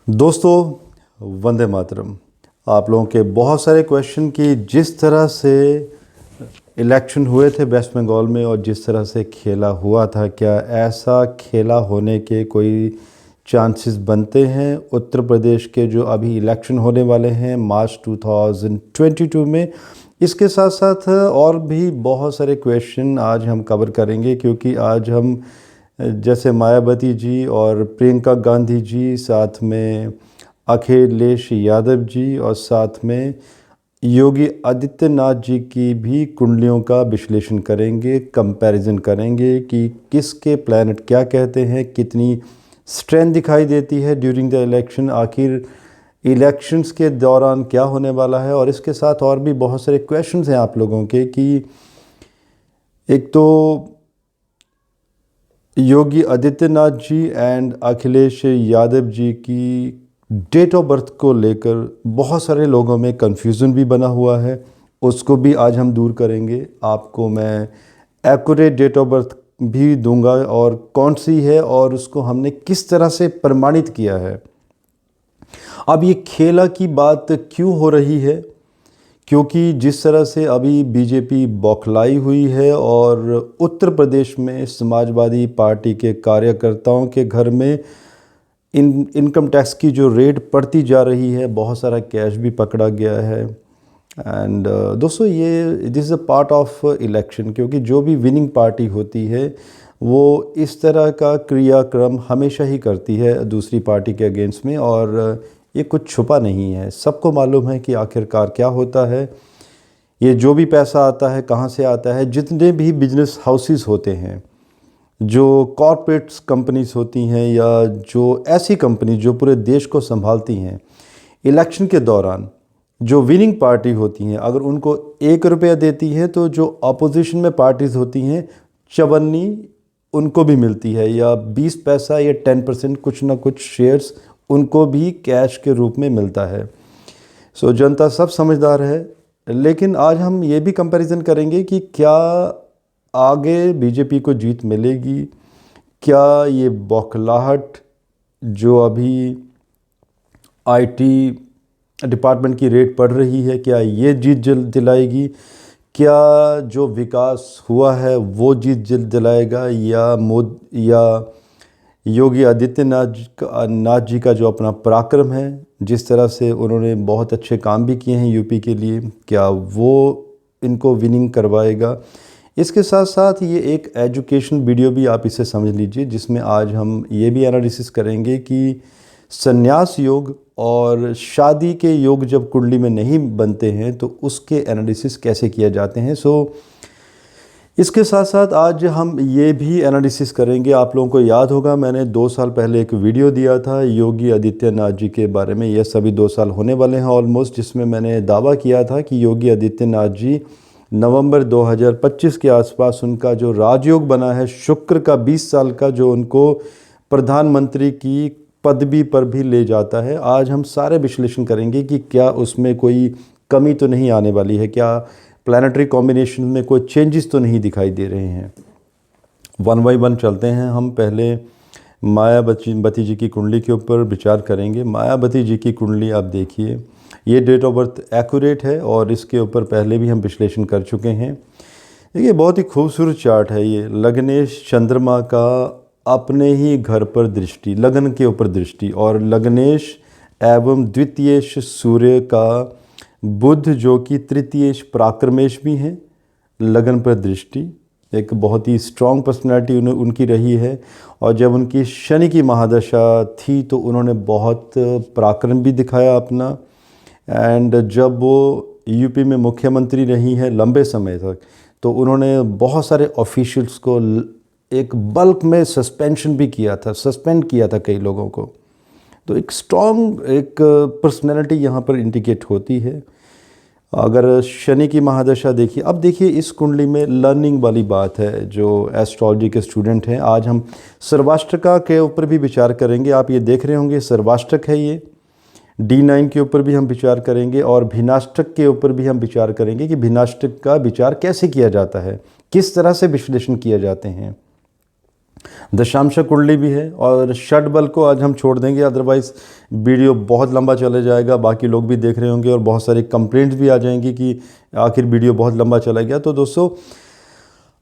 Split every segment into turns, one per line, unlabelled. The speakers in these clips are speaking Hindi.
दोस्तों, वंदे मातरम। आप लोगों के बहुत सारे क्वेश्चन कि जिस तरह से इलेक्शन हुए थे वेस्ट बंगाल में और जिस तरह से खेला हुआ था, क्या ऐसा खेला होने के कोई चांसेस बनते हैं उत्तर प्रदेश के जो अभी इलेक्शन होने वाले हैं मार्च 2022 में। इसके साथ साथ और भी बहुत सारे क्वेश्चन आज हम कवर करेंगे, क्योंकि आज हम जैसे मायावती जी और प्रियंका गांधी जी, साथ में अखिलेश यादव जी और साथ में योगी आदित्यनाथ जी की भी कुंडलियों का विश्लेषण करेंगे, कंपैरिजन करेंगे कि किसके प्लैनेट क्या कहते हैं, कितनी स्ट्रेंथ दिखाई देती है ड्यूरिंग द इलेक्शन, आखिर इलेक्शंस के दौरान क्या होने वाला है। और इसके साथ और भी बहुत सारे क्वेश्चंस हैं आप लोगों के कि एक तो योगी आदित्यनाथ जी एंड अखिलेश यादव जी की डेट ऑफ बर्थ को लेकर बहुत सारे लोगों में कन्फ्यूज़न भी बना हुआ है, उसको भी आज हम दूर करेंगे। आपको मैं एक्यूरेट डेट ऑफ बर्थ भी दूंगा और कौन सी है और उसको हमने किस तरह से प्रमाणित किया है। अब ये खेला की बात क्यों हो रही है, क्योंकि जिस तरह से अभी बीजेपी बौखलाई हुई है और उत्तर प्रदेश में समाजवादी पार्टी के कार्यकर्ताओं के घर में इनकम टैक्स की जो रेड पड़ती जा रही है, बहुत सारा कैश भी पकड़ा गया है। एंड दोस्तों, ये this is a part of election, क्योंकि जो भी विनिंग पार्टी होती है वो इस तरह का क्रियाक्रम हमेशा ही करती है दूसरी पार्टी के अगेंस्ट में, और ये कुछ छुपा नहीं है, सबको मालूम है कि आखिरकार क्या होता है। ये जो भी पैसा आता है कहाँ से आता है, जितने भी बिजनेस हाउसेस होते हैं, जो कॉरपोरेट्स कंपनीज होती हैं या जो ऐसी कंपनी जो पूरे देश को संभालती हैं, इलेक्शन के दौरान जो विनिंग पार्टी होती हैं अगर उनको 1 रुपया देती हैं तो जो अपोजिशन में पार्टीज़ होती हैं चवन्नी उनको भी मिलती है, या 20 पैसा या 10% कुछ ना कुछ शेयर्स उनको भी कैश के रूप में मिलता है। सो जनता सब समझदार है। लेकिन आज हम ये भी कंपैरिजन करेंगे कि क्या आगे बीजेपी को जीत मिलेगी, क्या ये बौखलाहट जो अभी आईटी डिपार्टमेंट की रेट पड़ रही है, क्या ये जीत दिलाएगी, क्या जो विकास हुआ है वो जीत दिलाएगा, या योगी आदित्यनाथ जी का जो अपना पराक्रम है, जिस तरह से उन्होंने बहुत अच्छे काम भी किए हैं यूपी के लिए, क्या वो इनको विनिंग करवाएगा। इसके साथ साथ ये एक एजुकेशन वीडियो भी आप इसे समझ लीजिए, जिसमें आज हम ये भी एनालिसिस करेंगे कि संन्यास योग और शादी के योग जब कुंडली में नहीं बनते हैं तो उसके एनालिसिस कैसे किए जाते हैं। इसके साथ साथ आज हम ये भी एनालिसिस करेंगे। आप लोगों को याद होगा मैंने 2 साल पहले एक वीडियो दिया था योगी आदित्यनाथ जी के बारे में, यह सभी 2 साल होने वाले हैं ऑलमोस्ट, जिसमें मैंने दावा किया था कि योगी आदित्यनाथ जी नवंबर 2025 के आसपास उनका जो राजयोग बना है शुक्र का 20 साल का, जो उनको प्रधानमंत्री की पदवी पर भी ले जाता है। आज हम सारे विश्लेषण करेंगे कि क्या उसमें कोई कमी तो नहीं आने वाली है, क्या प्लानिटरी कॉम्बिनेशन में कोई चेंजेस तो नहीं दिखाई दे रहे हैं। 1 बाय 1 चलते हैं। हम पहले मायावती जी की कुंडली के ऊपर विचार करेंगे। मायावती जी की कुंडली आप देखिए, ये डेट ऑफ बर्थ एक्यूरेट है और इसके ऊपर पहले भी हम विश्लेषण कर चुके हैं। देखिए, बहुत ही खूबसूरत चार्ट है ये। लग्नेश चंद्रमा का अपने ही घर पर दृष्टि, लगन के ऊपर दृष्टि, और लग्नेश एवं द्वितीयेश सूर्य का बुध जो कि तृतीयेश पराक्रमेश भी हैं, लगन पर दृष्टि, एक बहुत ही स्ट्रॉन्ग पर्सनालिटी उनकी रही है। और जब उनकी शनि की महादशा थी तो उन्होंने बहुत पराक्रम भी दिखाया अपना। एंड जब वो यूपी में मुख्यमंत्री रही हैं लंबे समय तक, तो उन्होंने बहुत सारे ऑफिशियल्स को एक बल्क में सस्पेंशन भी किया था, सस्पेंड किया था कई लोगों को। तो एक स्ट्रॉन्ग एक पर्सनैलिटी यहाँ पर इंडिकेट होती है। अगर शनि की महादशा देखिए, अब देखिए इस कुंडली में लर्निंग वाली बात है। जो एस्ट्रोलॉजी के स्टूडेंट हैं, आज हम सर्वाष्टका के ऊपर भी विचार करेंगे। आप ये देख रहे होंगे सर्वाष्टक है ये। D9 के ऊपर भी हम विचार करेंगे और भिन्नाष्टक के ऊपर भी हम विचार करेंगे कि भिन्नाष्टक का विचार कैसे किया जाता है, किस तरह से विश्लेषण किए जाते हैं। दशांश कुंडली भी है। और षड बल को आज हम छोड़ देंगे, अदरवाइज़ वीडियो बहुत लंबा चले जाएगा, बाकी लोग भी देख रहे होंगे और बहुत सारी कंप्लेंट्स भी आ जाएंगी कि आखिर वीडियो बहुत लंबा चला गया। तो दोस्तों,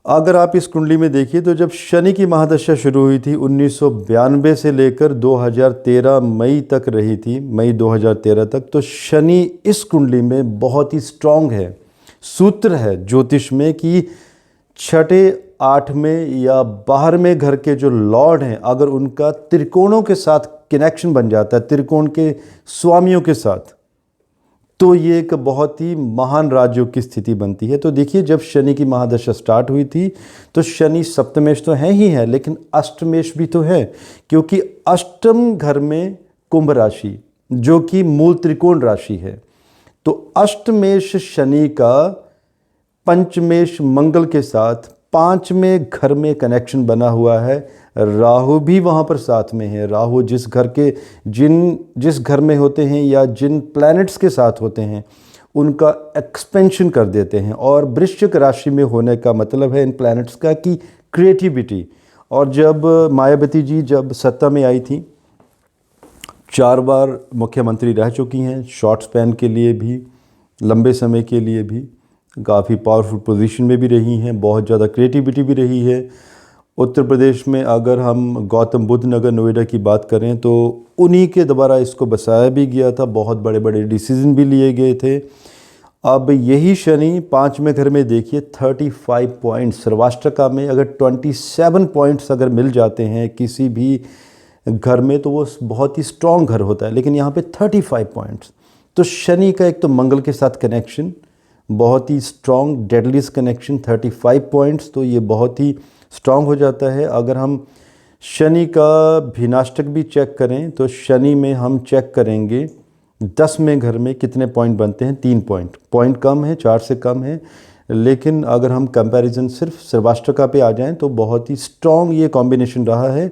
अगर आप इस कुंडली में देखिए तो जब शनि की महादशा शुरू हुई थी 1992 से लेकर 2013 मई तक रही थी, मई 2013 तक, तो शनि इस कुंडली में बहुत ही स्ट्रांग है। सूत्र है ज्योतिष में कि छठे, आठवें या 12वें घर के जो लॉर्ड हैं, अगर उनका त्रिकोणों के साथ कनेक्शन बन जाता है, त्रिकोण के स्वामियों के साथ, तो ये एक बहुत ही महान राजयोग की स्थिति बनती है। तो देखिए, जब शनि की महादशा स्टार्ट हुई थी तो शनि सप्तमेश तो है ही है, लेकिन अष्टमेश भी तो है, क्योंकि अष्टम घर में कुंभ राशि जो कि मूल त्रिकोण राशि है। तो अष्टमेश शनि का पंचमेश मंगल के साथ 5वें घर में कनेक्शन बना हुआ है। राहु भी वहाँ पर साथ में है। राहु जिस घर में होते हैं या जिन प्लैनेट्स के साथ होते हैं उनका एक्सपेंशन कर देते हैं। और वृश्चिक राशि में होने का मतलब है इन प्लैनेट्स का कि क्रिएटिविटी। और जब मायावती जी जब सत्ता में आई थी, 4 बार मुख्यमंत्री रह चुकी हैं, शॉर्ट स्पैन के लिए भी, लंबे समय के लिए भी, काफ़ी पावरफुल पोजीशन में भी रही हैं, बहुत ज़्यादा क्रिएटिविटी भी रही है। उत्तर प्रदेश में अगर हम गौतम बुद्ध नगर नोएडा की बात करें तो उन्हीं के द्वारा इसको बसाया भी गया था, बहुत बड़े बड़े डिसीजन भी लिए गए थे। अब यही शनि 5वें घर में देखिए 35 पॉइंट्स, सर्वाष्टका में अगर 27 पॉइंट्स अगर मिल जाते हैं किसी भी घर में तो वो बहुत ही स्ट्रॉन्ग घर होता है, लेकिन यहाँ पे 35 पॉइंट्स। तो शनि का एक तो मंगल के साथ कनेक्शन बहुत ही स्ट्रॉन्ग, डेडलीस्ट कनेक्शन 35 पॉइंट्स, तो ये बहुत ही स्ट्रॉन्ग हो जाता है। अगर हम शनि का भिनाष्टक भी चेक करें तो शनि में हम चेक करेंगे 10वें घर में कितने पॉइंट बनते हैं, 3 पॉइंट कम है, 4 से कम है। लेकिन अगर हम कंपैरिजन सिर्फ सर्वाष्टका पे आ जाएं तो बहुत ही स्ट्रॉन्ग ये कॉम्बिनेशन रहा है।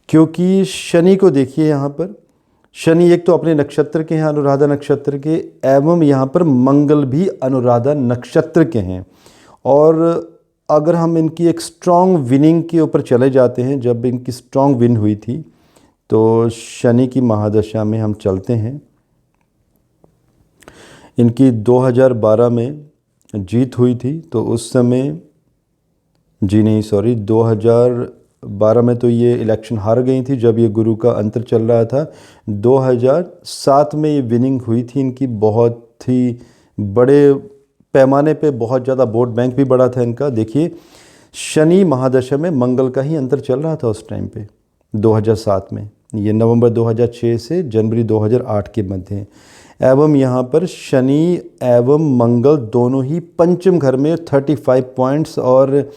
क्योंकि शनि को देखिए, यहाँ पर शनि एक तो अपने नक्षत्र के हैं, अनुराधा नक्षत्र के, एवं यहाँ पर मंगल भी अनुराधा नक्षत्र के हैं। और अगर हम इनकी एक स्ट्रॉन्ग विनिंग के ऊपर चले जाते हैं, जब इनकी स्ट्रॉन्ग विन हुई थी तो शनि की महादशा में हम चलते हैं, इनकी 2012 में जीत हुई थी। तो उस समय 2012 में तो ये इलेक्शन हार गई थी जब ये गुरु का अंतर चल रहा था। 2007 में ये विनिंग हुई थी इनकी, बहुत ही बड़े पैमाने पे, बहुत ज़्यादा वोट बैंक भी बड़ा था इनका। देखिए, शनि महादशा में मंगल का ही अंतर चल रहा था उस टाइम पे 2007 में, ये नवंबर 2006 से जनवरी 2008 के मध्य। एवं यहाँ पर शनि एवं मंगल दोनों ही पंचम घर में 35 पॉइंट्स, और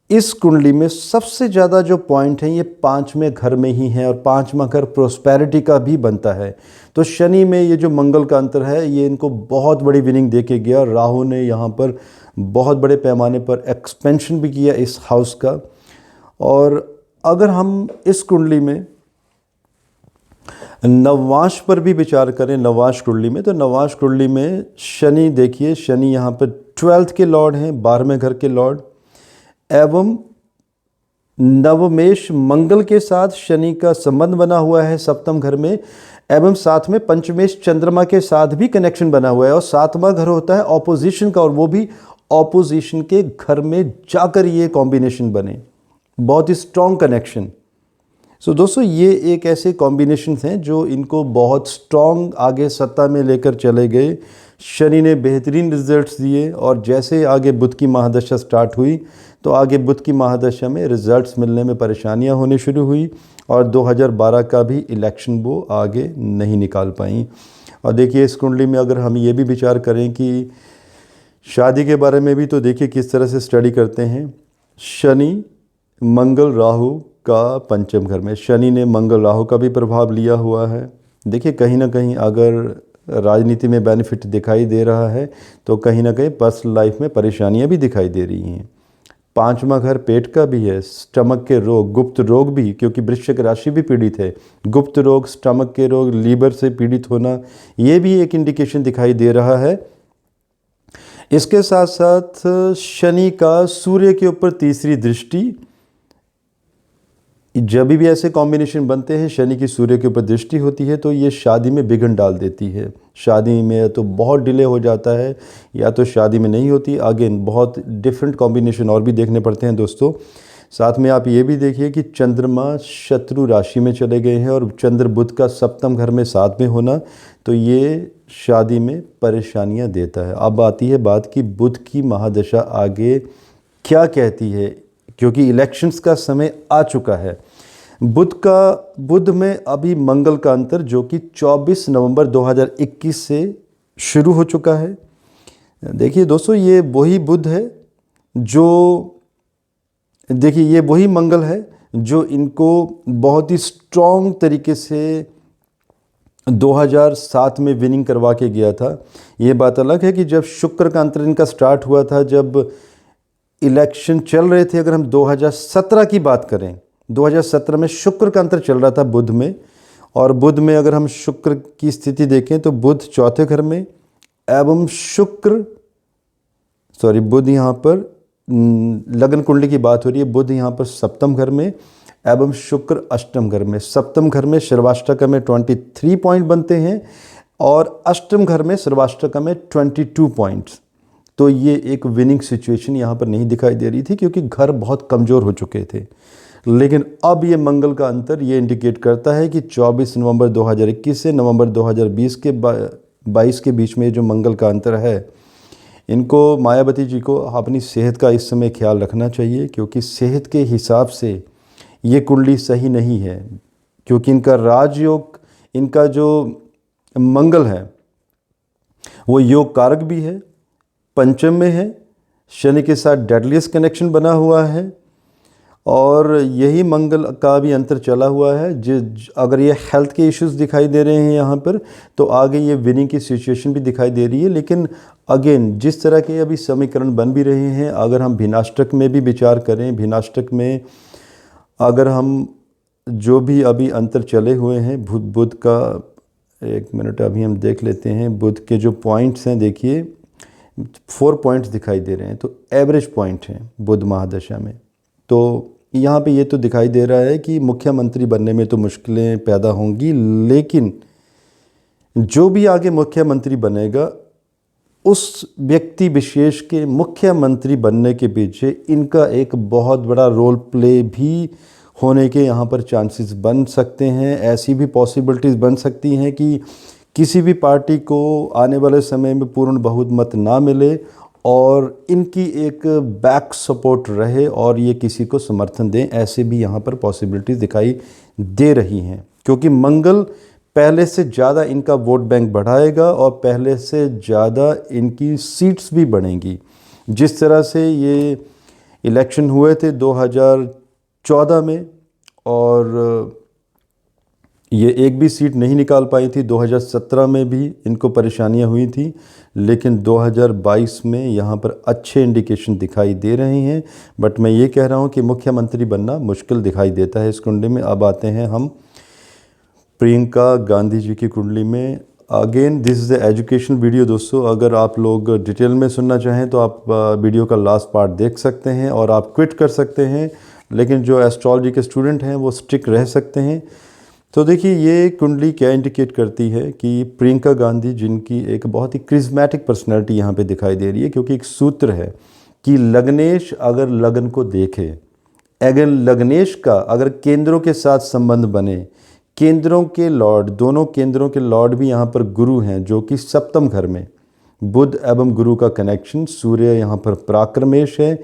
इस कुंडली में सबसे ज़्यादा जो पॉइंट हैं ये 5वें घर में ही हैं, और 5वां घर प्रोस्पेरिटी का भी बनता है। तो शनि में ये जो मंगल का अंतर है ये इनको बहुत बड़ी विनिंग दे के गया। राहु ने यहाँ पर बहुत बड़े पैमाने पर एक्सपेंशन भी किया इस हाउस का। और अगर हम इस कुंडली में नवांश पर भी विचार करें, नवांश कुंडली में, तो नवांश कुंडली में शनि देखिए, शनि यहाँ पर 12th के लॉर्ड हैं, 12वें घर के लॉर्ड, एवं नवमेश मंगल के साथ शनि का संबंध बना हुआ है 7वें घर में, एवं साथ में पंचमेश चंद्रमा के साथ भी कनेक्शन बना हुआ है। और 7वां घर होता है ऑपोजिशन का, और वो भी ऑपोजिशन के घर में जाकर ये कॉम्बिनेशन बने, बहुत ही स्ट्रॉन्ग कनेक्शन। सो दोस्तों, ये एक ऐसे कॉम्बिनेशन हैं जो इनको बहुत स्ट्रॉन्ग आगे सत्ता में लेकर चले गए। शनि ने बेहतरीन रिजल्ट्स दिए, और जैसे आगे बुध की महादशा स्टार्ट हुई तो आगे बुध की महादशा में रिजल्ट्स मिलने में परेशानियां होने शुरू हुई, और 2012 का भी इलेक्शन वो आगे नहीं निकाल पाई। और देखिए, इस कुंडली में अगर हम ये भी विचार करें कि शादी के बारे में भी, तो देखिए किस तरह से स्टडी करते हैं। शनि मंगल राहु का पंचम घर में, शनि ने मंगल राहु का भी प्रभाव लिया हुआ है। देखिए, कहीं ना कहीं अगर राजनीति में बेनिफिट दिखाई दे रहा है तो कहीं ना कहीं पर्सनल लाइफ में परेशानियां भी दिखाई दे रही हैं। 5वां घर पेट का भी है, स्टमक के रोग, गुप्त रोग भी, क्योंकि वृश्चिक राशि भी पीड़ित है। गुप्त रोग, स्टमक के रोग, लीवर से पीड़ित होना, ये भी एक इंडिकेशन दिखाई दे रहा है। इसके साथ साथ शनि का सूर्य के ऊपर तीसरी दृष्टि, जब भी ऐसे कॉम्बिनेशन बनते हैं, शनि की सूर्य के ऊपर दृष्टि होती है तो ये शादी में विघ्न डाल देती है। शादी में तो बहुत डिले हो जाता है या तो शादी में नहीं होती। अगेन बहुत डिफरेंट कॉम्बिनेशन और भी देखने पड़ते हैं दोस्तों। साथ में आप ये भी देखिए कि चंद्रमा शत्रु राशि में चले गए हैं और चंद्र बुध का सप्तम घर में साथ में होना, तो ये शादी में परेशानियां देता है। अब आती है बात कि बुध की महादशा आगे क्या कहती है, क्योंकि इलेक्शंस का समय आ चुका है। बुध में अभी मंगल का अंतर जो कि 24 नवंबर 2021 से शुरू हो चुका है। देखिए दोस्तों, ये वही बुध है जो, देखिए ये वही मंगल है जो इनको बहुत ही स्ट्रॉन्ग तरीके से 2007 में विनिंग करवा के गया था। ये बात अलग है कि जब शुक्र का अंतर इनका स्टार्ट हुआ था, जब इलेक्शन चल रहे थे, अगर हम 2017 की बात करें, 2017 में शुक्र का अंतर चल रहा था बुध में। और बुध में अगर हम शुक्र की स्थिति देखें तो बुध चौथे घर में एवं बुध यहाँ पर लगन कुंडली की बात हो रही है, बुध यहाँ पर सप्तम घर में एवं शुक्र अष्टम घर में। सप्तम घर में सर्वाष्टक में 23 पॉइंट बनते हैं और अष्टम घर में सर्वाष्टक में 22 पॉइंट्स। तो ये एक विनिंग सिचुएशन यहाँ पर नहीं दिखाई दे रही थी क्योंकि घर बहुत कमज़ोर हो चुके थे। लेकिन अब ये मंगल का अंतर ये इंडिकेट करता है कि 24 नवंबर 2021 से नवंबर 2020 के 22 के बीच में जो मंगल का अंतर है, इनको मायावती जी को अपनी सेहत का इस समय ख्याल रखना चाहिए, क्योंकि सेहत के हिसाब से ये कुंडली सही नहीं है। क्योंकि इनका राजयोग, इनका जो मंगल है वो योग कारक भी है, पंचम में है, शनि के साथ डेडलिएस्ट कनेक्शन बना हुआ है और यही मंगल का भी अंतर चला हुआ है। अगर ये हेल्थ के इश्यूज दिखाई दे रहे हैं यहाँ पर, तो आगे ये विनिंग की सिचुएशन भी दिखाई दे रही है। लेकिन अगेन जिस तरह के अभी समीकरण बन भी रहे हैं, अगर हम भिन्नाष्टक में भी विचार करें, भिन्नाष्टक में अगर हम जो भी अभी अंतर चले हुए हैं बुध का, एक मिनट अभी हम देख लेते हैं। बुध के जो पॉइंट्स हैं, देखिए 4 पॉइंट्स दिखाई दे रहे हैं, तो एवरेज पॉइंट हैं बुध महादशा में। तो यहाँ पे ये तो दिखाई दे रहा है कि मुख्यमंत्री बनने में तो मुश्किलें पैदा होंगी, लेकिन जो भी आगे मुख्यमंत्री बनेगा उस व्यक्ति विशेष के मुख्यमंत्री बनने के पीछे इनका एक बहुत बड़ा रोल प्ले भी होने के यहाँ पर चांसेस बन सकते हैं। ऐसी भी पॉसिबिलिटीज़ बन सकती हैं कि किसी भी पार्टी को आने वाले समय में पूर्ण बहुमत ना मिले और इनकी एक बैक सपोर्ट रहे और ये किसी को समर्थन दें। ऐसे भी यहाँ पर पॉसिबिलिटीज़ दिखाई दे रही हैं, क्योंकि मंगल पहले से ज़्यादा इनका वोट बैंक बढ़ाएगा और पहले से ज़्यादा इनकी सीट्स भी बढ़ेंगी। जिस तरह से ये इलेक्शन हुए थे 2014 में और ये एक भी सीट नहीं निकाल पाई थी, 2017 में भी इनको परेशानियां हुई थी, लेकिन 2022 में यहाँ पर अच्छे इंडिकेशन दिखाई दे रहे हैं। बट मैं ये कह रहा हूँ कि मुख्यमंत्री बनना मुश्किल दिखाई देता है इस कुंडली में। अब आते हैं हम प्रियंका गांधी जी की कुंडली में। Again this is the education video दोस्तों। अगर आप लोग डिटेल में सुनना चाहें तो आप वीडियो का लास्ट पार्ट देख सकते हैं और आप क्विट कर सकते हैं, लेकिन जो एस्ट्रोलॉजी के स्टूडेंट हैं वो स्टिक रह सकते हैं। तो देखिए ये कुंडली क्या इंडिकेट करती है कि प्रियंका गांधी, जिनकी एक बहुत ही क्रिज्मेटिक पर्सनैलिटी यहाँ पे दिखाई दे रही है, क्योंकि एक सूत्र है कि लग्नेश अगर लगन को देखे, अगर लग्नेश का अगर केंद्रों के साथ संबंध बने, केंद्रों के लॉर्ड, दोनों केंद्रों के लॉर्ड भी यहाँ पर गुरु हैं जो कि सप्तम घर में, बुध एवं गुरु का कनेक्शन, सूर्य यहाँ पर पराक्रमेश है,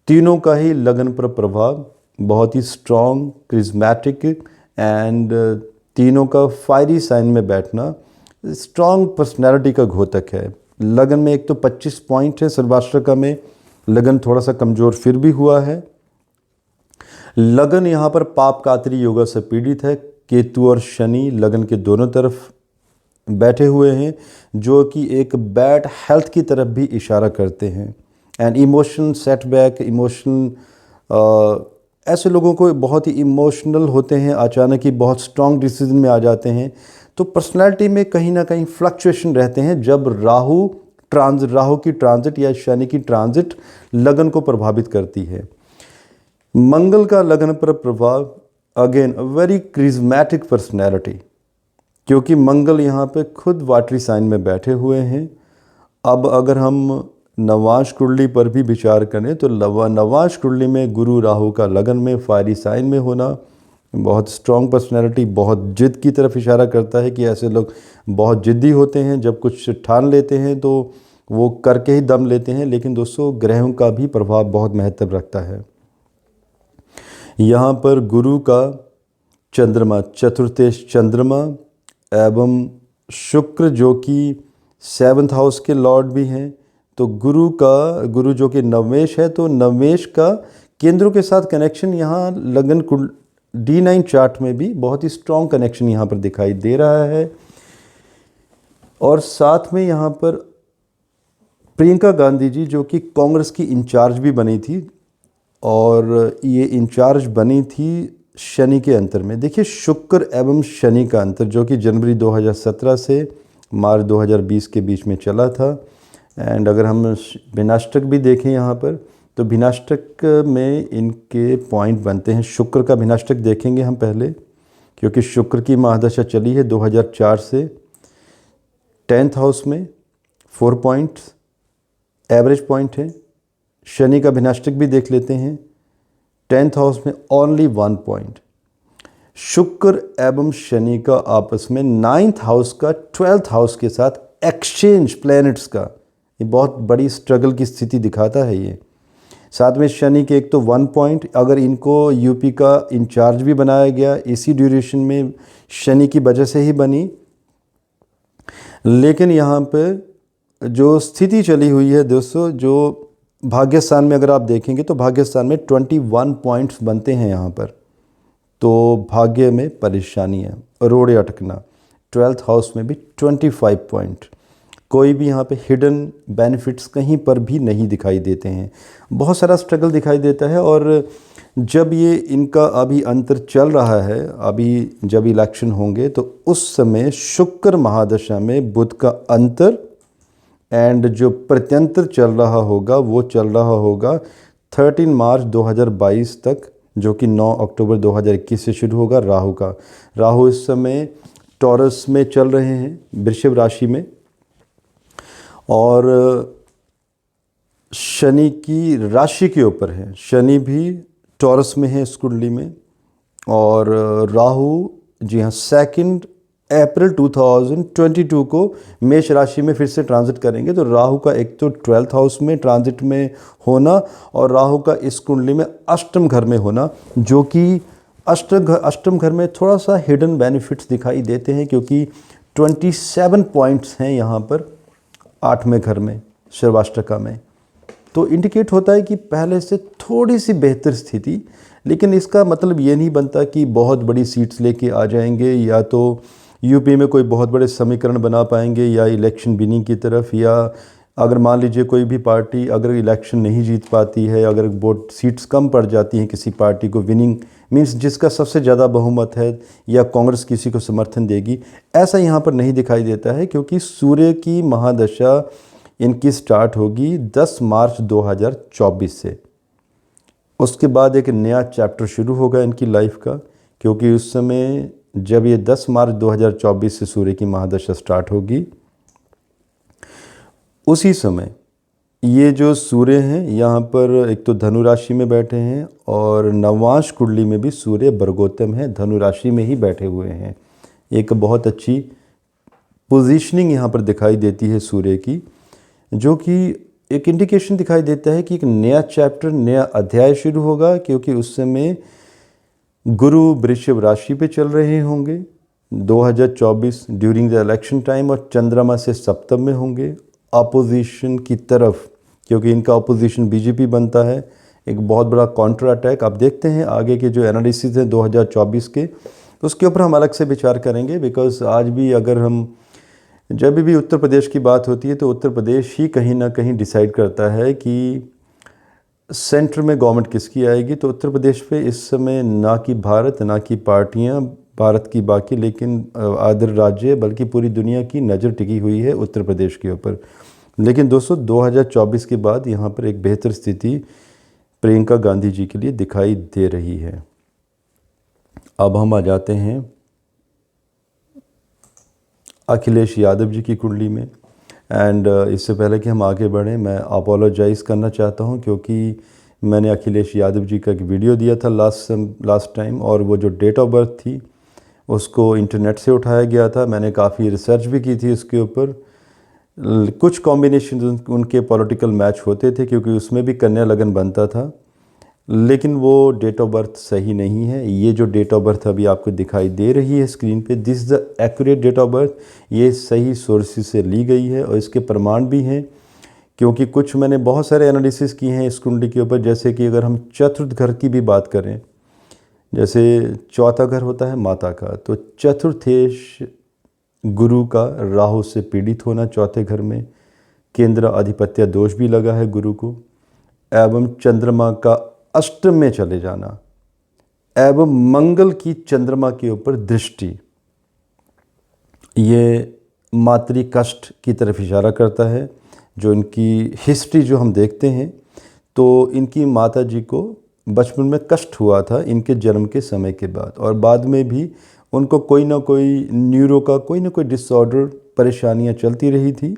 तीनों का ही लगन पर प्रभाव बहुत ही स्ट्रॉन्ग, क्रिज्मेटिक एंड तीनों का फायरी साइन में बैठना स्ट्रॉन्ग पर्सनैलिटी का घोतक है। लगन में एक तो 25 पॉइंट है, सर्वाष्टका में लगन थोड़ा सा कमज़ोर फिर भी हुआ है। लगन यहाँ पर पाप कातरी योगा से पीड़ित है। केतु और शनि लगन के दोनों तरफ बैठे हुए हैं, जो कि एक बैड हेल्थ की तरफ भी इशारा करते हैं। एंड इमोशन सेटबैक, इमोशन ऐसे लोगों को बहुत ही इमोशनल होते हैं, अचानक ही बहुत स्ट्रॉन्ग डिसीजन में आ जाते हैं। तो पर्सनैलिटी में कहीं ना कहीं फ्लक्चुएशन रहते हैं जब राहु की ट्रांजिट या शनि की ट्रांजिट लगन को प्रभावित करती है। मंगल का लगन पर प्रभाव again a very charismatic personality, क्योंकि मंगल यहाँ पे खुद वाटरी साइन में बैठे हुए हैं। अब अगर हम नवांश कुंडली पर भी विचार करें तो नवांश कुंडली में गुरु राहु का लगन में फायरी साइन में होना बहुत स्ट्रॉन्ग पर्सनैलिटी, बहुत जिद की तरफ इशारा करता है कि ऐसे लोग बहुत जिद्दी होते हैं, जब कुछ ठान लेते हैं तो वो करके ही दम लेते हैं। लेकिन दोस्तों ग्रहों का भी प्रभाव बहुत महत्व रखता है। यहाँ पर गुरु का चंद्रमा चतुर्थेश चंद्रमा एवं शुक्र जो कि 7th हाउस के लॉर्ड भी हैं, तो गुरु जो कि नवमेश है, तो नवमेश का केंद्रों के साथ कनेक्शन यहाँ लगन D9 चार्ट में भी बहुत ही स्ट्रॉन्ग कनेक्शन यहाँ पर दिखाई दे रहा है। और साथ में यहाँ पर प्रियंका गांधी जी जो कि कांग्रेस की इंचार्ज भी बनी थी, और ये इंचार्ज बनी थी शनि के अंतर में। देखिए शुक्र एवं शनि का अंतर जो कि जनवरी 2017 से मार्च 2020 के बीच में चला था। एंड अगर हम विनाष्टक भी देखें यहाँ पर, तो विनाष्टक में इनके पॉइंट बनते हैं। शुक्र का विनाष्टक देखेंगे हम पहले, क्योंकि शुक्र की महादशा चली है 2004 से। 10th हाउस में 4 पॉइंट्स एवरेज पॉइंट है। शनि का विनाष्टक भी देख लेते हैं, 10th हाउस में ओनली 1 पॉइंट। शुक्र एवं शनि का आपस में 9th हाउस का 12th हाउस के साथ एक्सचेंज प्लैनेट्स का, ये बहुत बड़ी स्ट्रगल की स्थिति दिखाता है ये। साथ में शनि के एक तो 1 पॉइंट, अगर इनको यूपी का इंचार्ज भी बनाया गया इसी ड्यूरेशन में शनि की वजह से ही बनी। लेकिन यहाँ पे जो स्थिति चली हुई है दोस्तों, जो भाग्यस्थान में अगर आप देखेंगे तो भाग्यस्थान में 21 पॉइंट्स बनते हैं यहाँ पर, तो भाग्य में परेशानी है, रोड़े अटकना। 12th हाउस में भी 25 पॉइंट, कोई भी यहाँ पे हिडन बेनिफिट्स कहीं पर भी नहीं दिखाई देते हैं, बहुत सारा स्ट्रगल दिखाई देता है। और जब ये इनका अभी अंतर चल रहा है, अभी जब इलेक्शन होंगे तो उस समय शुक्र महादशा में बुध का अंतर एंड जो प्रत्यंतर चल रहा होगा वो चल रहा होगा 13 मार्च 2022 तक, जो कि 9 अक्टूबर 2021 से शुरू होगा। राहु का, राहु इस समय टॉरस में चल रहे हैं, वृषभ राशि में, और शनि की राशि के ऊपर है। शनि भी टॉरस में है इस कुंडली में, और राहु जी हाँ 2 अप्रैल 2022 को मेष राशि में फिर से ट्रांजिट करेंगे। तो राहु का एक तो 12th हाउस में ट्रांजिट में होना, और राहु का इस कुंडली में अष्टम घर में होना, जो कि अष्टम घर में थोड़ा सा हिडन बेनिफिट्स दिखाई देते हैं, क्योंकि 27 पॉइंट्स हैं यहाँ पर 8वें घर में सर्वाष्टका में। तो इंडिकेट होता है कि पहले से थोड़ी सी बेहतर स्थिति, लेकिन इसका मतलब ये नहीं बनता कि बहुत बड़ी सीट्स लेके आ जाएंगे, या तो यूपी में कोई बहुत बड़े समीकरण बना पाएंगे, या इलेक्शन विनिंग की तरफ, या अगर मान लीजिए कोई भी पार्टी अगर इलेक्शन नहीं जीत पाती है, अगर वोट सीट्स कम पड़ जाती हैं किसी पार्टी को, विनिंग मींस जिसका सबसे ज़्यादा बहुमत है, या कांग्रेस किसी को समर्थन देगी, ऐसा यहाँ पर नहीं दिखाई देता है। क्योंकि सूर्य की महादशा इनकी स्टार्ट होगी 10 मार्च 2024 से। उसके बाद एक नया चैप्टर शुरू होगा इनकी लाइफ का, क्योंकि उस समय जब ये 10 मार्च 2024 से सूर्य की महादशा स्टार्ट होगी, उसी समय ये जो सूर्य हैं यहाँ पर एक तो धनु राशि में बैठे हैं, और नवांश कुंडली में भी सूर्य वर्गोत्तम है, धनु राशि में ही बैठे हुए हैं। एक बहुत अच्छी पोजीशनिंग यहाँ पर दिखाई देती है सूर्य की, जो कि एक इंडिकेशन दिखाई देता है कि एक नया चैप्टर, नया अध्याय शुरू होगा, क्योंकि उस समय गुरु वृषभ राशि पे चल रहे होंगे 2024 ड्यूरिंग द इलेक्शन टाइम, और चंद्रमा से सप्तम में होंगे अपोजिशन की तरफ, क्योंकि इनका अपोजिशन बीजेपी बनता है। एक बहुत बड़ा काउंटर अटैक आप देखते हैं। आगे के जो एनालिसिस हैं 2024 के, उसके ऊपर हम अलग से विचार करेंगे, बिकॉज आज भी अगर हम जब भी उत्तर प्रदेश की बात होती है तो उत्तर प्रदेश ही कहीं ना कहीं डिसाइड करता है कि सेंटर में गवर्नमेंट किसकी आएगी। तो उत्तर प्रदेश पे इस समय ना कि भारत, ना कि पार्टियां भारत की बाकी, लेकिन अदर राज्य बल्कि पूरी दुनिया की नज़र टिकी हुई है उत्तर प्रदेश के ऊपर। लेकिन दोस्तों 2024 के बाद यहाँ पर एक बेहतर स्थिति प्रियंका गांधी जी के लिए दिखाई दे रही है। अब हम आ जाते हैं अखिलेश यादव जी की कुंडली में। एंड इससे पहले कि हम आगे बढ़ें, मैं अपोलोजाइज़ करना चाहता हूं क्योंकि मैंने अखिलेश यादव जी का एक वीडियो दिया था लास्ट टाइम, और वो जो डेट ऑफ बर्थ थी उसको इंटरनेट से उठाया गया था। मैंने काफ़ी रिसर्च भी की थी उसके ऊपर। कुछ कॉम्बिनेशन उनके पॉलिटिकल मैच होते थे क्योंकि उसमें भी कन्या लगन बनता था, लेकिन वो डेट ऑफ बर्थ सही नहीं है। ये जो डेट ऑफ बर्थ अभी आपको दिखाई दे रही है स्क्रीन पे, this is the accurate date of birth. ये सही सोर्सेज से ली गई है और इसके प्रमाण भी हैं, क्योंकि कुछ मैंने बहुत सारे एनालिसिस किए हैं इस कुंडली के ऊपर। जैसे कि अगर हम चतुर्थ घर की भी बात करें, जैसे चौथा घर होता है माता का, तो चतुर्थेश गुरु का राहु से पीड़ित होना चौथे घर में, केंद्र अधिपत्य दोष भी लगा है गुरु को, एवं चंद्रमा का अष्टम में चले जाना, एवं मंगल की चंद्रमा के ऊपर दृष्टि, ये मातृ कष्ट की तरफ इशारा करता है। जो इनकी हिस्ट्री जो हम देखते हैं, तो इनकी माता जी को बचपन में कष्ट हुआ था इनके जन्म के समय के बाद, और बाद में भी उनको कोई ना कोई न्यूरो का कोई ना कोई डिसऑर्डर, परेशानियां चलती रही थी।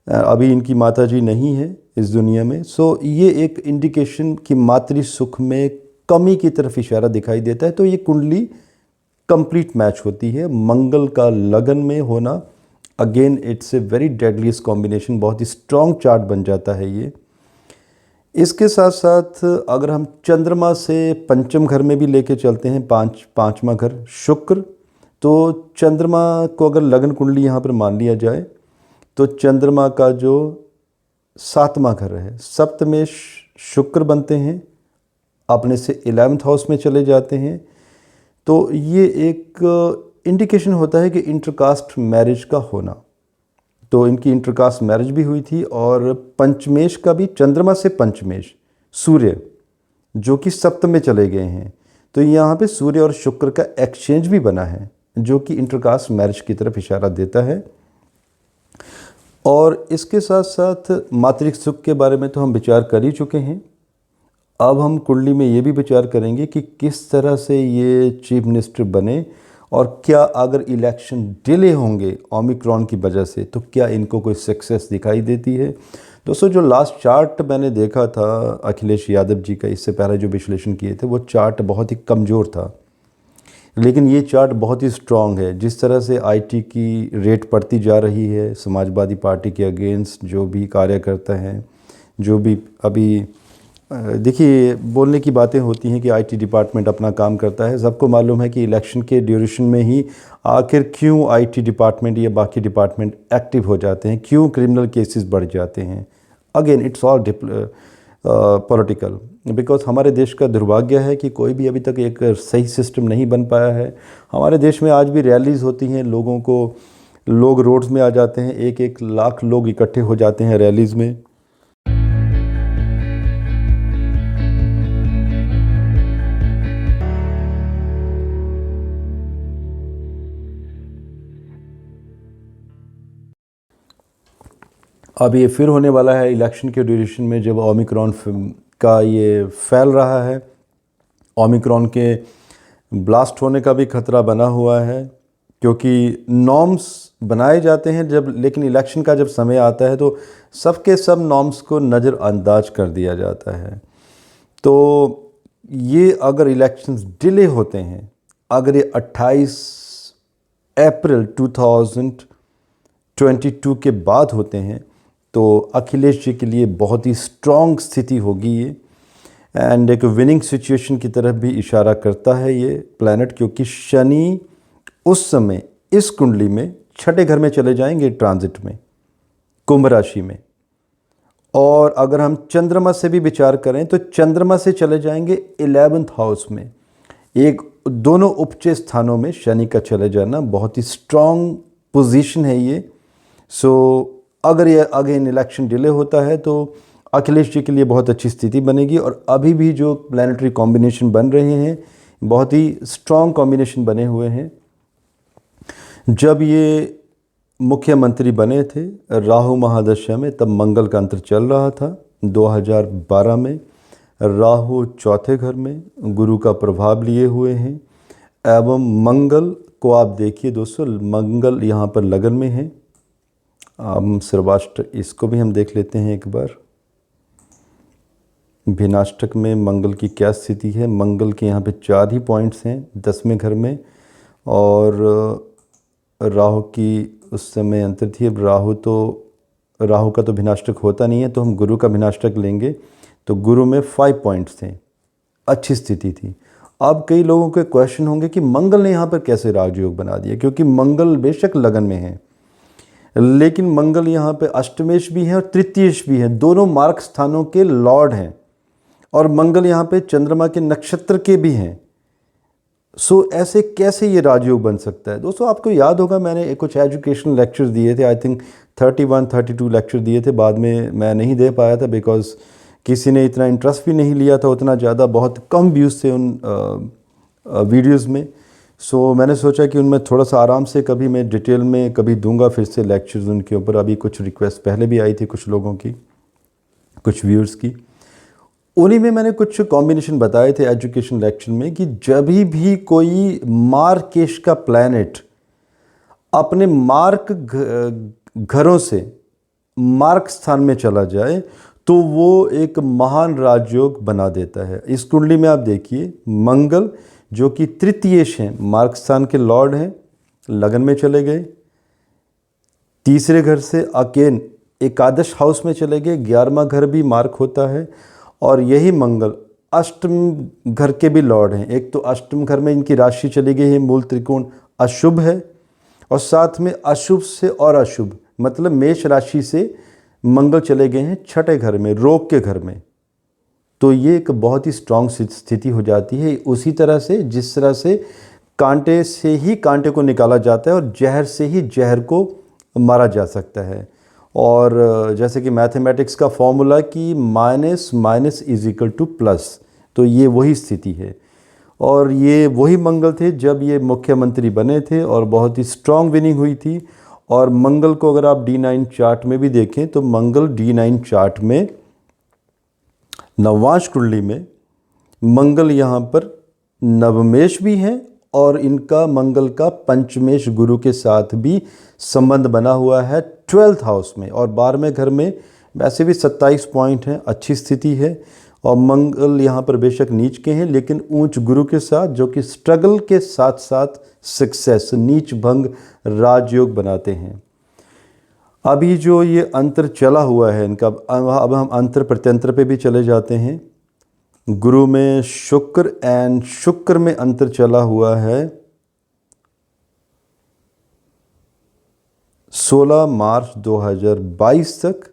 अभी इनकी माता जी नहीं है इस दुनिया में। सो ये एक इंडिकेशन कि मातृ सुख में कमी की तरफ इशारा दिखाई देता है। तो ये कुंडली कंप्लीट मैच होती है। मंगल का लगन में होना, again it's a very deadliest combination, बहुत ही स्ट्रॉन्ग चार्ट बन जाता है ये। इसके साथ साथ अगर हम चंद्रमा से पंचम घर में भी लेके चलते हैं, पाँचवा घर शुक्र, तो चंद्रमा को अगर लगन कुंडली यहाँ पर मान लिया जाए तो चंद्रमा का जो सातवां घर है, सप्तमेश शुक्र बनते हैं, अपने से 11th हाउस में चले जाते हैं। तो ये एक इंडिकेशन होता है कि इंटरकास्ट मैरिज का होना। तो इनकी इंटरकास्ट मैरिज भी हुई थी, और पंचमेश का भी, चंद्रमा से पंचमेश सूर्य जो कि सप्तम में चले गए हैं, तो यहाँ पे सूर्य और शुक्र का एक्सचेंज भी बना है, जो कि इंटरकास्ट मैरिज की तरफ इशारा देता है। और इसके साथ साथ मातृ सुख के बारे में तो हम विचार कर ही चुके हैं। अब हम कुंडली में ये भी विचार करेंगे कि किस तरह से ये चीफ मिनिस्टर बने, और क्या अगर इलेक्शन डिले होंगे ओमिक्रॉन की वजह से तो क्या इनको कोई सक्सेस दिखाई देती है। दोस्तों, जो लास्ट चार्ट मैंने देखा था अखिलेश यादव जी का, इससे पहले जो विश्लेषण किए थे, वो चार्ट बहुत ही कमज़ोर था, लेकिन ये चार्ट बहुत ही स्ट्रॉन्ग है। जिस तरह से आईटी की रेट बढ़ती जा रही है, समाजवादी पार्टी के अगेंस्ट जो भी कार्यकर्ता हैं, जो भी अभी देखिए बोलने की बातें होती हैं कि आईटी डिपार्टमेंट अपना काम करता है। सबको मालूम है कि इलेक्शन के ड्यूरेशन में ही आखिर क्यों आईटी डिपार्टमेंट या बाकी डिपार्टमेंट एक्टिव हो जाते हैं, क्यों क्रिमिनल केसेस बढ़ जाते हैं। Again it's all political, because हमारे देश का दुर्भाग्य है कि कोई भी अभी तक एक सही सिस्टम नहीं बन पाया है। हमारे देश में आज भी रैलीज़ होती हैं, लोग रोड्स में आ जाते हैं, 1-1 लाख लोग इकट्ठे हो जाते हैं रैलीज़ में। अब ये फिर होने वाला है इलेक्शन के ड्यूरेशन में, जब ओमिक्रॉन का ये फैल रहा है। ओमिक्रॉन के ब्लास्ट होने का भी खतरा बना हुआ है, क्योंकि नॉर्म्स बनाए जाते हैं जब, लेकिन इलेक्शन का जब समय आता है तो सबके सब नॉर्म्स को नज़रअंदाज कर दिया जाता है। तो ये अगर इलेक्शंस डिले होते हैं, अगर ये 28 अप्रैल 2022 के बाद होते हैं, तो अखिलेश जी के लिए बहुत ही स्ट्रॉन्ग स्थिति होगी ये, एंड एक विनिंग सिचुएशन की तरफ भी इशारा करता है ये प्लैनेट, क्योंकि शनि उस समय इस कुंडली में छठे घर में चले जाएंगे ट्रांजिट में, कुंभ राशि में। और अगर हम चंद्रमा से भी विचार करें तो चंद्रमा से चले जाएंगे 11th हाउस में। दोनों उपचे स्थानों में शनि का चले जाना बहुत ही स्ट्रॉन्ग पोजीशन है ये। सो अगर ये अगेन इलेक्शन डिले होता है तो अखिलेश जी के लिए बहुत अच्छी स्थिति बनेगी। और अभी भी जो प्लैनेटरी कॉम्बिनेशन बन रहे हैं, बहुत ही स्ट्रॉन्ग कॉम्बिनेशन बने हुए हैं। जब ये मुख्यमंत्री बने थे राहु महादशा में, तब मंगल का अंतर चल रहा था 2012 में। राहु चौथे घर में गुरु का प्रभाव लिए हुए हैं, एवं मंगल को आप देखिए दोस्तों, मंगल यहाँ पर लगन में है। हम सर्वाष्टक इसको भी हम देख लेते हैं एक बार। भिन्नाष्टक में मंगल की क्या स्थिति है। मंगल के यहाँ पे 4 ही पॉइंट्स हैं 10वें घर में, और राहु की उस समय अंतर थी। अब राहु का तो भिन्नाष्टक होता नहीं है, तो हम गुरु का भिन्नाष्टक लेंगे। तो गुरु में 5 पॉइंट्स थे, अच्छी स्थिति थी। अब कई लोगों के क्वेश्चन होंगे कि मंगल ने यहाँ पर कैसे राजयोग बना दिया, क्योंकि मंगल बेशक लगन में है, लेकिन मंगल यहाँ पे अष्टमेश भी है और तृतीयेश भी है, दोनों मार्ग स्थानों के लॉर्ड हैं, और मंगल यहाँ पे चंद्रमा के नक्षत्र के भी हैं। सो ऐसे कैसे ये राजयोग बन सकता है। दोस्तों आपको याद होगा, मैंने कुछ एजुकेशनल लेक्चर्स दिए थे, आई थिंक 31-32 लेक्चर दिए थे। बाद में मैं नहीं दे पाया था, बिकॉज किसी ने इतना इंटरेस्ट भी नहीं लिया था, उतना ज़्यादा, बहुत कम व्यूज़ थे उन वीडियोज़ में। सो मैंने सोचा कि उनमें थोड़ा सा आराम से कभी मैं डिटेल में कभी दूंगा फिर से लेक्चर्स उनके ऊपर। अभी कुछ रिक्वेस्ट पहले भी आई थी कुछ लोगों की, कुछ व्यूअर्स की, उन्हीं में मैंने कुछ कॉम्बिनेशन बताए थे एजुकेशन लेक्चर में कि जब भी कोई मार्केश का प्लैनेट अपने मार्क घरों से मार्क स्थान में चला जाए तो वो एक महान राजयोग बना देता है। इस कुंडली में आप देखिए, मंगल जो कि तृतीयेश हैं, मार्क स्थान के लॉर्ड हैं, लगन में चले गए। तीसरे घर से अकेन एकादश हाउस में चले गए, 11वां घर भी मार्क होता है। और यही मंगल अष्टम घर के भी लॉर्ड हैं। एक तो अष्टम घर में इनकी राशि चली गई है, मूल त्रिकोण अशुभ है, और साथ में अशुभ से और अशुभ, मतलब मेष राशि से मंगल चले गए हैं 6ठे घर में, रोग के घर में। तो ये एक बहुत ही स्ट्रांग स्थिति हो जाती है। उसी तरह से जिस तरह से कांटे से ही कांटे को निकाला जाता है और जहर से ही जहर को मारा जा सकता है। और जैसे कि मैथमेटिक्स का फॉर्मूला कि minus minus is equal two plus, तो ये वही स्थिति है। और ये वही मंगल थे जब ये मुख्यमंत्री बने थे और बहुत ही स्ट्रांग विनिंग हुई थी। और मंगल को अगर आप D9 चार्ट में भी देखें तो मंगल D9 चार्ट में नववांश कुंडली में मंगल यहाँ पर नवमेश भी हैं, और इनका मंगल का पंचमेश गुरु के साथ भी संबंध बना हुआ है 12th हाउस में। और 12वें घर में वैसे भी 27 पॉइंट हैं, अच्छी स्थिति है। और मंगल यहाँ पर बेशक नीच के हैं, लेकिन ऊंच गुरु के साथ, जो कि स्ट्रगल के साथ साथ सक्सेस, नीच भंग राजयोग बनाते हैं। अभी जो ये अंतर चला हुआ है इनका, अब हम अंतर प्रत्यंतर पे भी चले जाते हैं। गुरु में शुक्र एंड शुक्र में अंतर चला हुआ है 16 मार्च 2022 तक।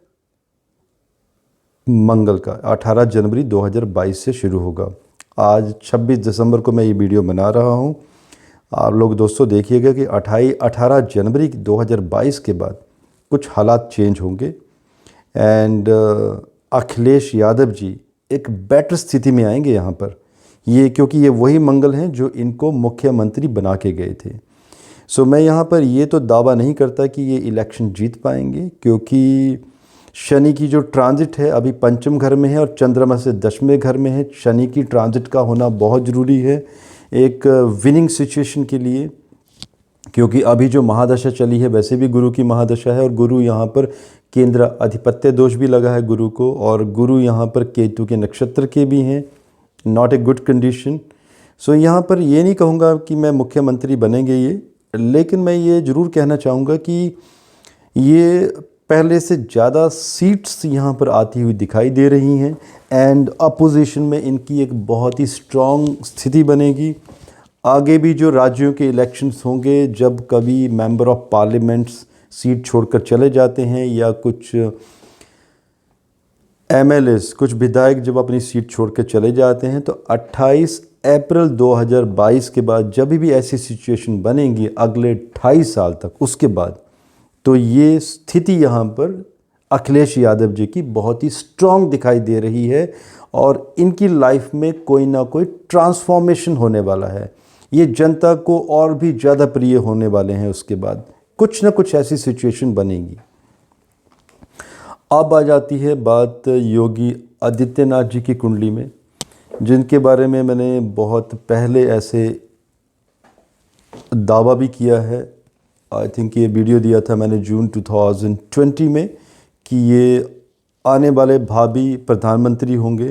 मंगल का 18 जनवरी 2022 से शुरू होगा। आज 26 दिसंबर को मैं ये वीडियो बना रहा हूँ। आप लोग दोस्तों देखिएगा कि 18 जनवरी 2022 के बाद कुछ हालात चेंज होंगे। एंड अखिलेश यादव जी एक बेटर स्थिति में आएंगे यहाँ पर, ये क्योंकि ये वही मंगल हैं जो इनको मुख्यमंत्री बना के गए थे। सो मैं यहाँ पर ये तो दावा नहीं करता कि ये इलेक्शन जीत पाएंगे, क्योंकि शनि की जो ट्रांजिट है अभी पंचम घर में है और चंद्रमा से 10वें घर में है। शनि की ट्रांजिट का होना बहुत ज़रूरी है एक विनिंग सिचुएशन के लिए, क्योंकि अभी जो महादशा चली है वैसे भी गुरु की महादशा है, और गुरु यहाँ पर केंद्र अधिपत्य दोष भी लगा है गुरु को, और गुरु यहाँ पर केतु के नक्षत्र के भी हैं, नॉट ए गुड कंडीशन। सो यहाँ पर ये नहीं कहूँगा कि मैं मुख्यमंत्री बनेंगे ये, लेकिन मैं ये ज़रूर कहना चाहूँगा कि ये पहले से ज़्यादा सीट्स यहाँ पर आती हुई दिखाई दे रही हैं। एंड अपोजिशन में इनकी एक बहुत ही स्ट्रॉन्ग स्थिति बनेगी। आगे भी जो राज्यों के इलेक्शंस होंगे, जब कभी मेंबर ऑफ पार्लियामेंट्स सीट छोड़कर चले जाते हैं, या कुछ MLAs, कुछ विधायक जब अपनी सीट छोड़कर चले जाते हैं, तो 28 अप्रैल 2022 के बाद जब भी ऐसी सिचुएशन बनेंगी अगले 28 साल तक, उसके बाद तो ये स्थिति यहाँ पर अखिलेश यादव जी की बहुत ही स्ट्रांग दिखाई दे रही है, और इनकी लाइफ में कोई ना कोई ट्रांसफॉर्मेशन होने वाला है। ये जनता को और भी ज़्यादा प्रिय होने वाले हैं। उसके बाद कुछ ना कुछ ऐसी सिचुएशन बनेगी। अब आ जाती है बात योगी आदित्यनाथ जी की कुंडली में, जिनके बारे में मैंने बहुत पहले ऐसे दावा भी किया है। आई थिंक ये वीडियो दिया था मैंने जून 2020 में कि ये आने वाले भावी प्रधानमंत्री होंगे।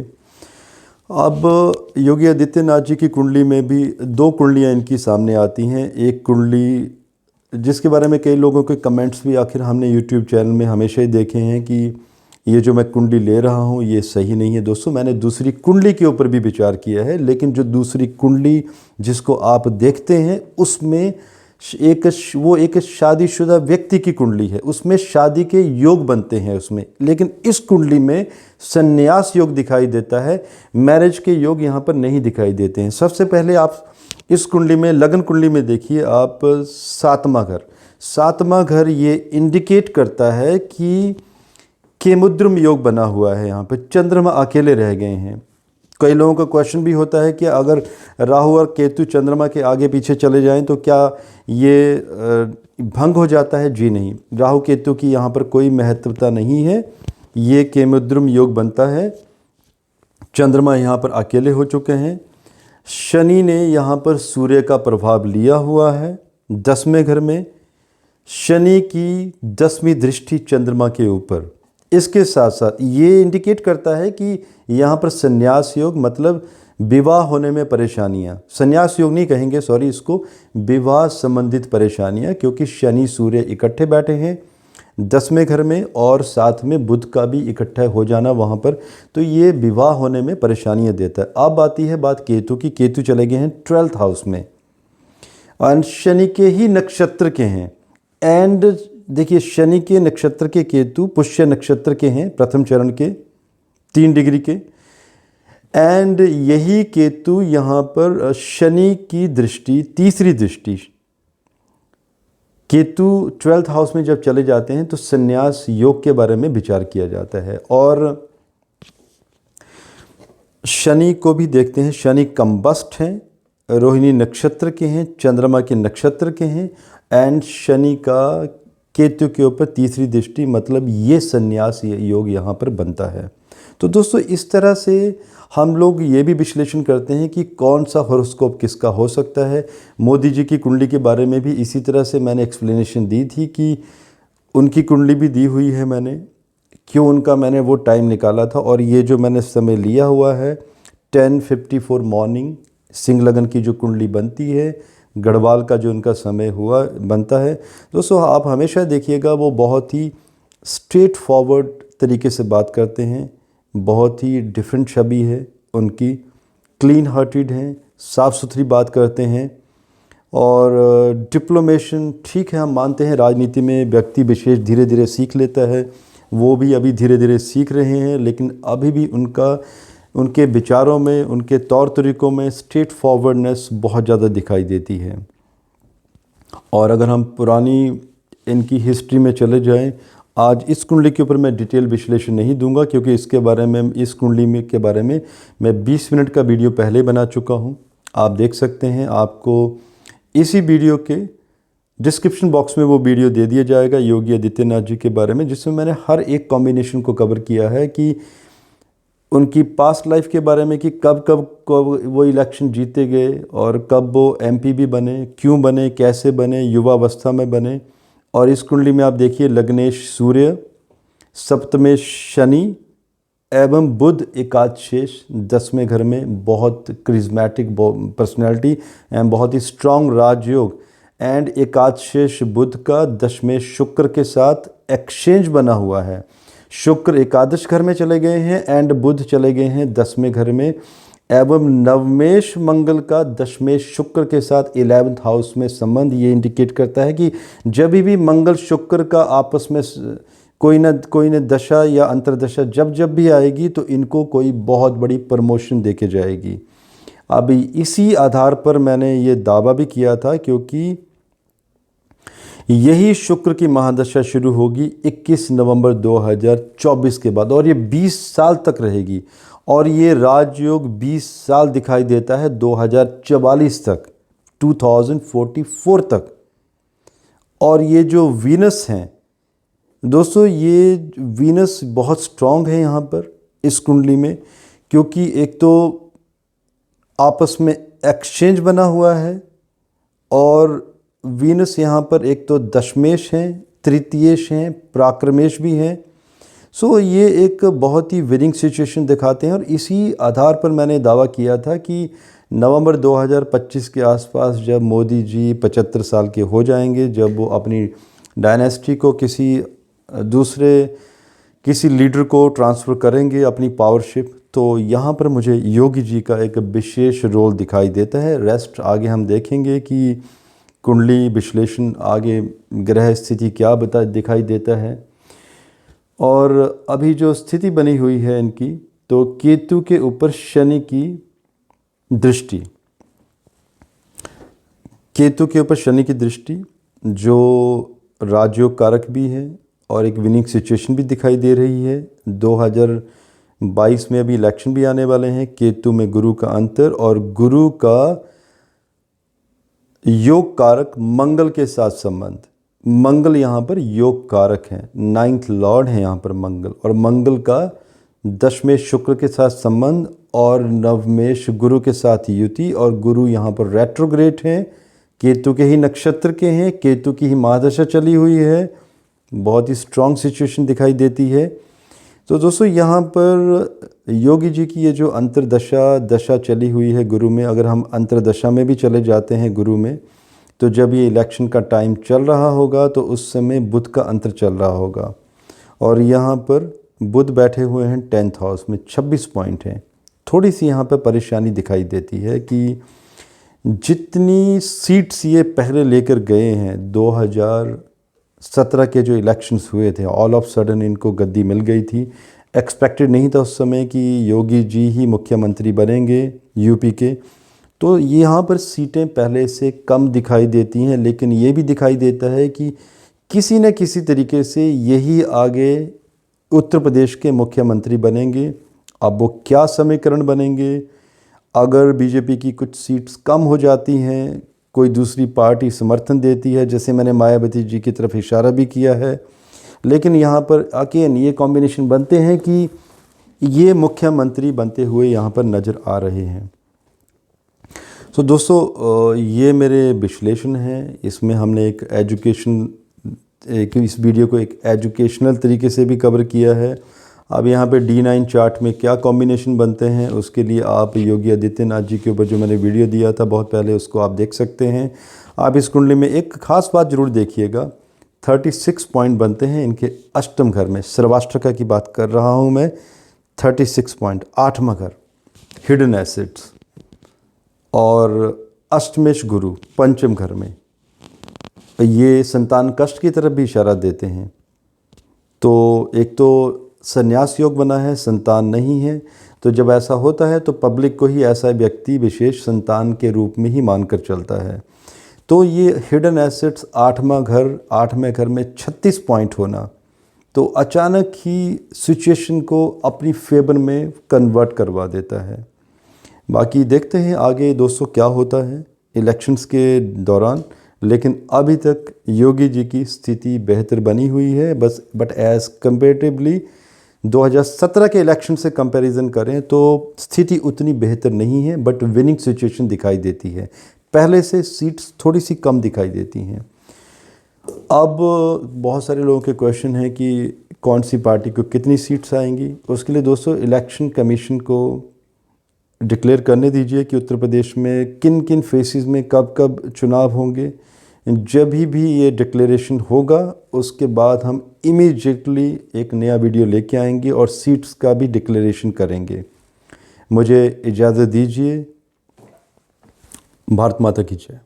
अब योगी आदित्यनाथ जी की कुंडली में भी दो कुंडलियाँ इनकी सामने आती हैं। एक कुंडली जिसके बारे में कई लोगों के कमेंट्स भी आखिर हमने यूट्यूब चैनल में हमेशा ही देखे हैं कि ये जो मैं कुंडली ले रहा हूँ ये सही नहीं है। दोस्तों, मैंने दूसरी कुंडली के ऊपर भी विचार किया है, लेकिन जो दूसरी कुंडली जिसको आप देखते हैं उसमें एक शादीशुदा व्यक्ति की कुंडली है, उसमें शादी के योग बनते हैं उसमें। लेकिन इस कुंडली में संन्यास योग दिखाई देता है, मैरिज के योग यहाँ पर नहीं दिखाई देते हैं। सबसे पहले आप इस कुंडली में, लगन कुंडली में देखिए आप सातवां घर ये इंडिकेट करता है कि केमुद्रम योग बना हुआ है। यहाँ पे चंद्रमा अकेले रह गए हैं। कई लोगों का क्वेश्चन भी होता है कि अगर राहु और केतु चंद्रमा के आगे पीछे चले जाएं तो क्या ये भंग हो जाता है? जी नहीं, राहु केतु की यहाँ पर कोई महत्वता नहीं है। ये केमुद्रम योग बनता है। चंद्रमा यहाँ पर अकेले हो चुके हैं। शनि ने यहाँ पर सूर्य का प्रभाव लिया हुआ है 10वें घर में। शनि की 10वीं दृष्टि चंद्रमा के ऊपर। इसके साथ साथ ये इंडिकेट करता है कि यहाँ पर संन्यास योग, मतलब विवाह होने में परेशानियाँ, संन्यास योग नहीं कहेंगे, सॉरी, इसको विवाह संबंधित परेशानियाँ, क्योंकि शनि सूर्य इकट्ठे बैठे हैं 10वें घर में और साथ में बुध का भी इकट्ठा हो जाना वहाँ पर, तो ये विवाह होने में परेशानियाँ देता है। अब आती है बात केतु की। केतु चले गए हैं 12th हाउस में और शनि के ही नक्षत्र के हैं। एंड देखिए, शनि के नक्षत्र के केतु पुष्य नक्षत्र के हैं, प्रथम चरण के 3 डिग्री के। एंड यही केतु यहाँ पर शनि की दृष्टि, तीसरी दृष्टि, केतु 12th हाउस में जब चले जाते हैं तो संन्यास योग के बारे में विचार किया जाता है। और शनि को भी देखते हैं, शनि कंबस्ट हैं, रोहिणी नक्षत्र के हैं, चंद्रमा के नक्षत्र के हैं। एंड शनि का केतु के ऊपर तीसरी दृष्टि, मतलब ये संन्यास योग यहाँ पर बनता है। तो दोस्तों, इस तरह से हम लोग ये भी विश्लेषण करते हैं कि कौन सा हॉरोस्कोप किसका हो सकता है। मोदी जी की कुंडली के बारे में भी इसी तरह से मैंने एक्सप्लेनेशन दी थी कि उनकी कुंडली भी दी हुई है मैंने, क्यों उनका मैंने वो टाइम निकाला था। और ये जो मैंने समय लिया हुआ है 10:54 मॉर्निंग, सिंह लगन की जो कुंडली बनती है, गढ़वाल का जो उनका समय हुआ बनता है। दोस्तों, आप हमेशा देखिएगा वो बहुत ही स्ट्रेट फॉरवर्ड तरीके से बात करते हैं, बहुत ही डिफरेंट छवि है उनकी, क्लीन हार्टेड हैं, साफ़ सुथरी बात करते हैं। और डिप्लोमेशन, ठीक है, हम मानते हैं राजनीति में व्यक्ति विशेष धीरे धीरे सीख लेता है, वो भी अभी धीरे धीरे सीख रहे हैं, लेकिन अभी भी उनके विचारों में, उनके तौर तरीक़ों में स्ट्रेट फॉरवर्डनेस बहुत ज़्यादा दिखाई देती है। और अगर हम पुरानी इनकी हिस्ट्री में चले जाएं, आज इस कुंडली के ऊपर मैं डिटेल विश्लेषण नहीं दूंगा, क्योंकि इसके बारे में, इस कुंडली में के बारे में मैं 20 मिनट का वीडियो पहले बना चुका हूं, आप देख सकते हैं। आपको इसी वीडियो के डिस्क्रिप्शन बॉक्स में वो वीडियो दे दिया जाएगा योगी आदित्यनाथ जी के बारे में, जिसमें मैंने हर एक कॉम्बिनेशन को कवर किया है कि उनकी पास्ट लाइफ के बारे में, कि कब वो इलेक्शन जीते गए और कब वो एमपी भी बने, क्यों बने, कैसे बने, युवावस्था में बने। और इस कुंडली में आप देखिए लग्नेश सूर्य, सप्तमेश शनि एवं बुध एकादशेष 10वें घर में, बहुत क्रिज्मेटिक पर्सनैलिटी एवं बहुत ही स्ट्रॉन्ग राजयोग। एंड एकादशेष बुध का 10वें शुक्र के साथ एक्सचेंज बना हुआ है। शुक्र एकादश घर में चले गए हैं एंड बुध चले गए हैं 10वें घर में, एवं नवमेश मंगल का 10वें शुक्र के साथ 11th हाउस में संबंध। ये इंडिकेट करता है कि जब भी मंगल शुक्र का आपस में कोई न दशा या अंतरदशा जब भी आएगी तो इनको कोई बहुत बड़ी प्रमोशन देके जाएगी। अभी इसी आधार पर मैंने ये दावा भी किया था, क्योंकि यही शुक्र की महादशा शुरू होगी 21 नवंबर 2024 के बाद, और ये 20 साल तक रहेगी। और ये राजयोग 20 साल दिखाई देता है 2044 तक, 2044 तक। और ये जो वीनस हैं दोस्तों, ये वीनस बहुत स्ट्रॉन्ग है यहाँ पर इस कुंडली में, क्योंकि एक तो आपस में एक्सचेंज बना हुआ है और वीनस यहाँ पर एक तो दशमेश हैं, तृतीयेश हैं, प्राक्रमेश भी हैं। सो ये एक बहुत ही विनिंग सिचुएशन दिखाते हैं और इसी आधार पर मैंने दावा किया था कि नवंबर 2025 के आसपास जब मोदी जी 75 साल के हो जाएंगे, जब वो अपनी डायनेस्टी को किसी लीडर को ट्रांसफ़र करेंगे अपनी पावरशिप, तो यहाँ पर मुझे योगी जी का एक विशेष रोल दिखाई देता है। रेस्ट आगे हम देखेंगे कि कुंडली विश्लेषण आगे ग्रह स्थिति क्या दिखाई देता है। और अभी जो स्थिति बनी हुई है इनकी, तो केतु के ऊपर शनि की दृष्टि, केतु के ऊपर शनि की दृष्टि जो राजयोग कारक भी है और एक विनिंग सिचुएशन भी दिखाई दे रही है। 2022 में अभी इलेक्शन भी आने वाले हैं। केतु में गुरु का अंतर और गुरु का योग कारक मंगल के साथ संबंध, मंगल यहाँ पर योग कारक हैं, 9th लॉर्ड है यहाँ पर मंगल, और मंगल का दशमेश शुक्र के साथ संबंध और नवमेश गुरु के साथ युति, और गुरु यहाँ पर रेट्रोग्रेड हैं, केतु के ही नक्षत्र के हैं, केतु की ही महादशा चली हुई है, बहुत ही स्ट्रॉन्ग सिचुएशन दिखाई देती है। तो दोस्तों यहाँ पर योगी जी की ये जो दशा चली हुई है गुरु में, अगर हम अंतरदशा में भी चले जाते हैं गुरु में, तो जब ये इलेक्शन का टाइम चल रहा होगा तो उस समय बुध का अंतर चल रहा होगा, और यहाँ पर बुध बैठे हुए हैं 10th हाउस में, 26 पॉइंट हैं। थोड़ी सी यहाँ पर परेशानी दिखाई देती है कि जितनी सीट्स ये पहले लेकर गए हैं, 2017 के जो इलेक्शंस हुए थे, ऑल ऑफ सडन इनको गद्दी मिल गई थी। एक्सपेक्टेड नहीं था उस समय कि योगी जी ही मुख्यमंत्री बनेंगे यूपी के। तो यहाँ पर सीटें पहले से कम दिखाई देती हैं, लेकिन ये भी दिखाई देता है कि किसी न किसी तरीके से यही आगे उत्तर प्रदेश के मुख्यमंत्री बनेंगे। अब वो क्या समीकरण बनेंगे, अगर बीजेपी की कुछ सीट्स कम हो जाती हैं, कोई दूसरी पार्टी समर्थन देती है, जैसे मैंने मायावती जी की तरफ इशारा भी किया है, लेकिन यहाँ पर अगेन ये कॉम्बिनेशन बनते हैं कि ये मुख्यमंत्री बनते हुए यहाँ पर नज़र आ रहे हैं। तो दोस्तों ये मेरे विश्लेषण हैं, इसमें हमने इस वीडियो को एक एजुकेशनल तरीके से भी कवर किया है। अब यहाँ पे D9 चार्ट में क्या कॉम्बिनेशन बनते हैं, उसके लिए आप योगी आदित्यनाथ जी के ऊपर जो मैंने वीडियो दिया था बहुत पहले, उसको आप देख सकते हैं। आप इस कुंडली में एक ख़ास बात ज़रूर देखिएगा, 36 पॉइंट बनते हैं इनके अष्टम घर में, सर्वाष्टका की बात कर रहा हूँ मैं। 36 पॉइंट, 8वां घर हिडन एसेट्स, और अष्टमेश गुरु पंचम घर में, ये संतान कष्ट की तरफ भी इशारा देते हैं। तो एक तो संन्यास योग बना है, संतान नहीं है, तो जब ऐसा होता है तो पब्लिक को ही ऐसा व्यक्ति विशेष संतान के रूप में ही मानकर चलता है। तो ये हिडन एसेट्स 8वें घर में 36 पॉइंट होना, तो अचानक ही सिचुएशन को अपनी फेवर में कन्वर्ट करवा देता है। बाकी देखते हैं आगे दोस्तों क्या होता है इलेक्शंस के दौरान, लेकिन अभी तक योगी जी की स्थिति बेहतर बनी हुई है। बट एज़ कंपेरेटिवली 2017 के इलेक्शन से कंपैरिजन करें तो स्थिति उतनी बेहतर नहीं है, बट विनिंग सिचुएशन दिखाई देती है। पहले से सीट्स थोड़ी सी कम दिखाई देती हैं। अब बहुत सारे लोगों के क्वेश्चन है कि कौन सी पार्टी को कितनी सीट्स आएंगी। उसके लिए दोस्तों इलेक्शन कमीशन को डिक्लेयर करने दीजिए कि उत्तर प्रदेश में किन किन फेसेस में कब कब चुनाव होंगे। जब भी ये डिक्लेरेशन होगा उसके बाद हम इमीडिएटली एक नया वीडियो लेके आएंगे और सीट्स का भी डिक्लेरेशन करेंगे। मुझे इजाज़त दीजिए। भारत माता की जय।